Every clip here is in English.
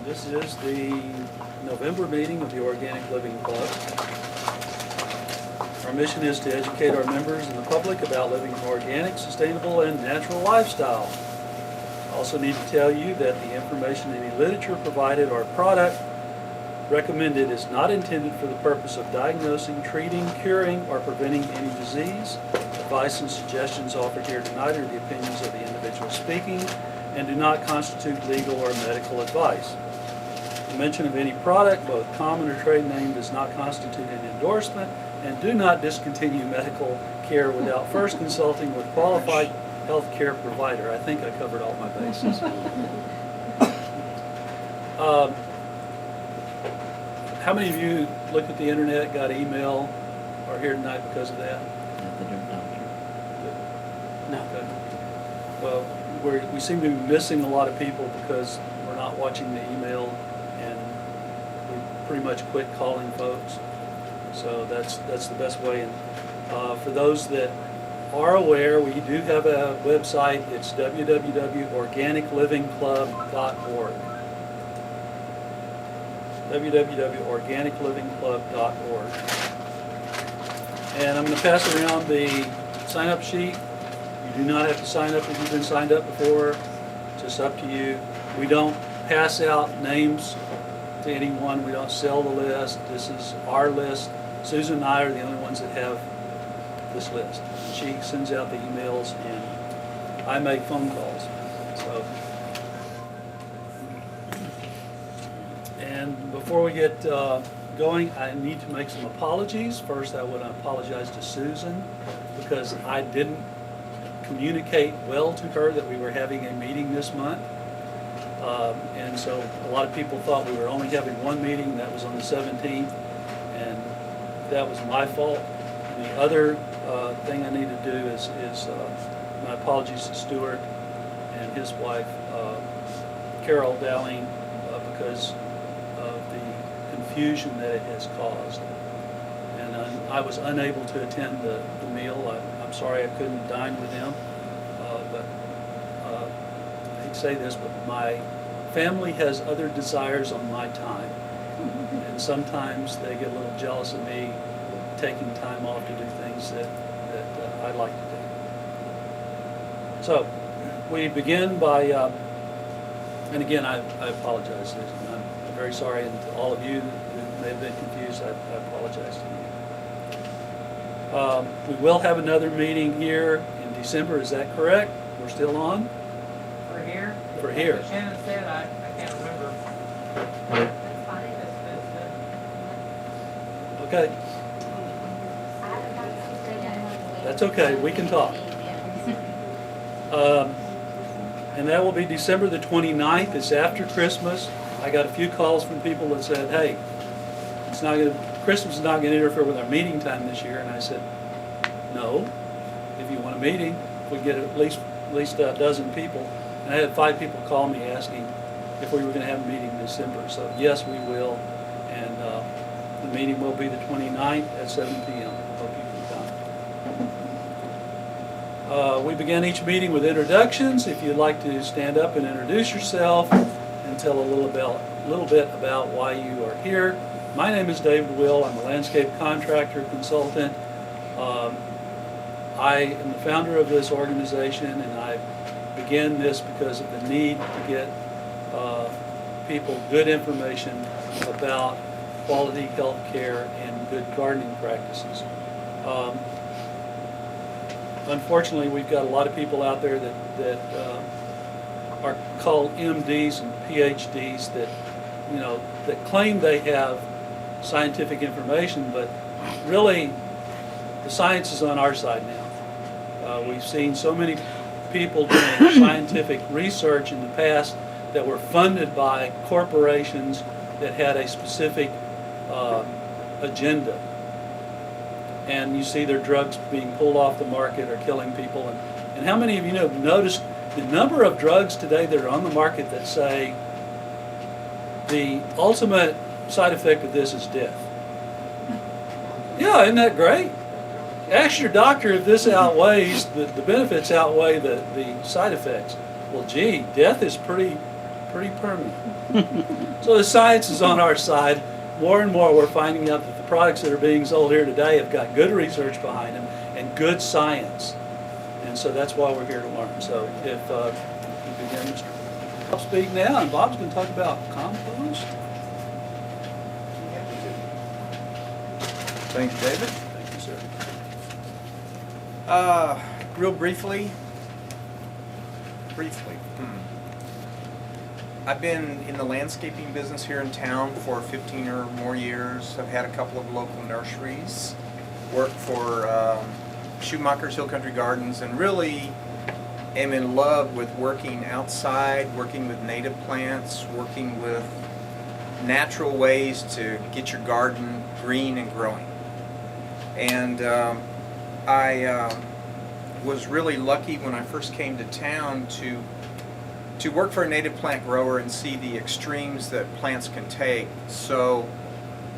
This is the November meeting of the Organic Living Club. Our mission is to educate our members and the public about living an organic, sustainable, and natural lifestyle. I also need to tell you that the information in the literature provided or product recommended is not intended for the purpose of diagnosing, treating, curing, or preventing any disease. Advice and suggestions offered here tonight are the opinions of the individual speaking and do not constitute legal or medical advice. The mention of any product, both common or trade name, does not constitute an endorsement, and do not discontinue medical care without first consulting with qualified health care provider. I think I covered all my bases. How many of you looked at the internet, got email, are here tonight because of that? No. Okay. Well, we seem to be missing a lot of people because we're not watching the email, and we pretty much quit calling folks. So that's the best way. And for those that are aware, we do have a website. It's www.organiclivingclub.org. www.organiclivingclub.org. And I'm going to pass around the sign-up sheet. You do not have to sign up if you've been signed up before. It's just up to you. We don't pass out names to anyone. We don't sell the list. This is our list. Susan and I are the only ones that have this list. She sends out the emails and I make phone calls. So, and before we get going, I need to make some apologies. First, I want to apologize to Susan because I didn't communicate well to her that we were having a meeting this month. And so a lot of people thought we were only having one meeting. That was on the 17th, and that was my fault. And the other thing I need to do is my apologies to Stuart and his wife, Carol Dowling, because of the confusion that it has caused. And I was unable to attend the meal. I'm sorry I couldn't dine with them, but I hate to say this, but my family has other desires on my time. And sometimes they get a little jealous of me taking time off to do things that I'd like to do. So we begin by, and again, I apologize. I'm very sorry, and to all of you who may have been confused, I apologize to you. We will have another meeting here in December, is that correct? We're still on? For here? For here. As Shannon said, I can't remember. That's fine. Okay, that's okay, we can talk. And that will be December the 29th. It's after Christmas. I got a few calls from people that said, hey, Christmas is not going to interfere with our meeting time this year. And I said, no, if you want a meeting, we get at least a dozen people. And I had 5 people call me asking if we were going to have a meeting in December. So yes, we will. And the meeting will be the 29th at 7 p.m. Hope you can come. We begin each meeting with introductions. If you'd like to stand up and introduce yourself and tell a little bit about why you are here. My name is David Will. I'm a landscape contractor consultant. I am the founder of this organization, and I began this because of the need to get people good information about quality health care and good gardening practices. Unfortunately, we've got a lot of people out there that are called MDs and PhDs that claim they have scientific information, but really the science is on our side now. We've seen so many people doing scientific research in the past that were funded by corporations that had a specific agenda. And you see their drugs being pulled off the market or killing people. And how many of you have noticed the number of drugs today that are on the market that say the ultimate side effect of this is death? Yeah, isn't that great? Ask your doctor if this outweighs, the benefits outweigh the side effects. Well, gee, death is pretty pretty permanent. So the science is on our side. More and more we're finding out that the products that are being sold here today have got good research behind them and good science. And so that's why we're here to learn. So if you begin, Mr. Bob, speak now, and Bob's going to talk about compost. Thank you, David. Thank you, sir. Real briefly. I've been in the landscaping business here in town for 15 or more years. I've had a couple of local nurseries, worked for Schumacher's Hill Country Gardens, and really am in love with working outside, working with native plants, working with natural ways to get your garden green and growing. And I was really lucky when I first came to town to work for a native plant grower and see the extremes that plants can take. So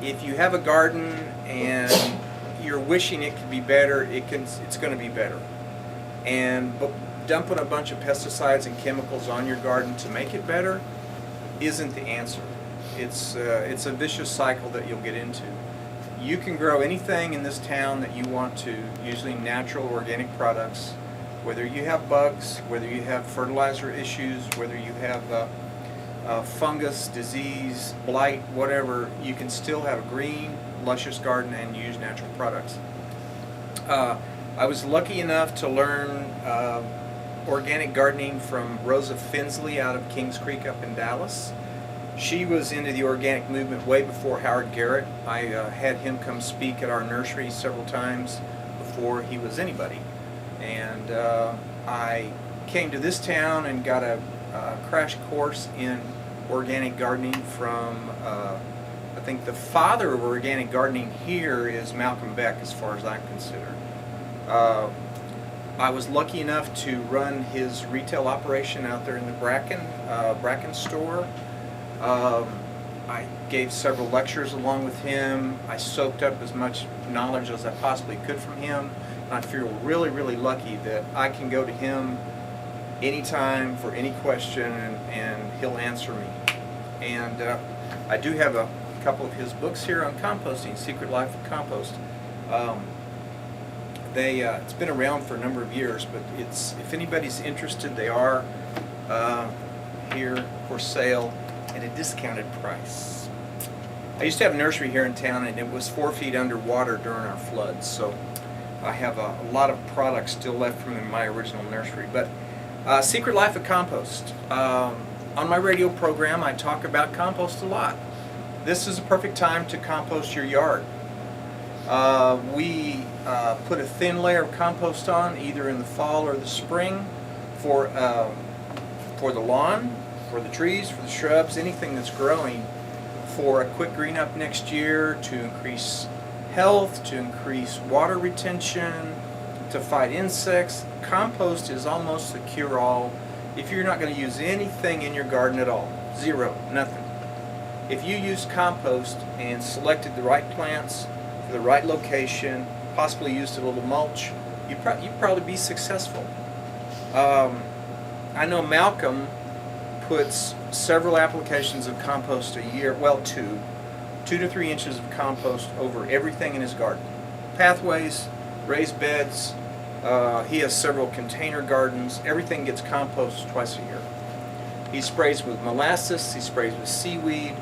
if you have a garden and you're wishing it could be better, it's going to be better. And dumping a bunch of pesticides and chemicals on your garden to make it better isn't the answer. It's a vicious cycle that you'll get into. You can grow anything in this town that you want to, usually natural organic products. Whether you have bugs, whether you have fertilizer issues, whether you have fungus, disease, blight, whatever, you can still have a green, luscious garden and use natural products. I was lucky enough to learn organic gardening from Rosa Finsley out of Kings Creek up in Dallas. She was into the organic movement way before Howard Garrett. I had him come speak at our nursery several times before he was anybody. And I came to this town and got a crash course in organic gardening from, I think the father of organic gardening here is Malcolm Beck, as far as I'm concerned. I was lucky enough to run his retail operation out there in the Bracken store. I gave several lectures along with him. I soaked up as much knowledge as I possibly could from him. I feel really, really lucky that I can go to him anytime for any question and he'll answer me. And I do have a couple of his books here on composting, Secret Life of Compost. It's been around for a number of years, but if anybody's interested, they are here for sale at a discounted price. I used to have a nursery here in town and it was 4 feet underwater during our floods, so I have a lot of products still left from my original nursery. But Secret Life of Compost. On my radio program I talk about compost a lot. This is a perfect time to compost your yard. We put a thin layer of compost on either in the fall or the spring for the lawn, for the trees, for the shrubs, anything that's growing, for a quick green up next year, to increase health, to increase water retention, to fight insects. Compost is almost the cure-all if you're not going to use anything in your garden at all. Zero, nothing. If you use compost and selected the right plants for the right location, possibly used a little mulch, you'd probably be successful. I know Malcolm puts several applications of compost a year, well, 2 to 3 inches of compost over everything in his garden. Pathways, raised beds, he has several container gardens. Everything gets composted twice a year. He sprays with molasses, he sprays with seaweed,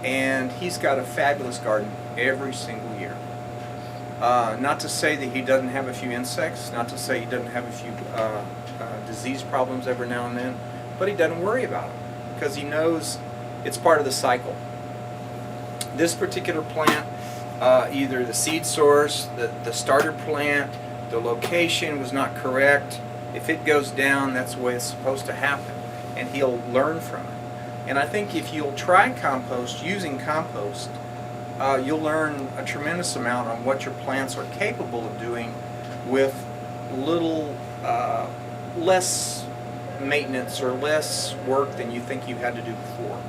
and he's got a fabulous garden every single year. Not to say that he doesn't have a few insects, not to say he doesn't have a few disease problems every now and then, but he doesn't worry about them because he knows it's part of the cycle. This particular plant, either the seed source, the starter plant, the location was not correct. If it goes down, that's the way it's supposed to happen, and he'll learn from it. And I think if you'll try compost, using compost, you'll learn a tremendous amount on what your plants are capable of doing with little less maintenance or less work than you think you had to do before.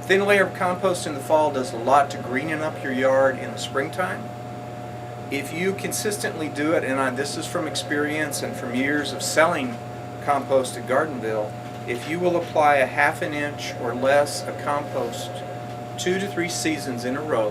Thin layer of compost in the fall does a lot to greening up your yard in the springtime. If you consistently do it, and this is from experience and from years of selling compost at Gardenville, if you will apply a half an inch or less of compost 2 to 3 seasons in a row,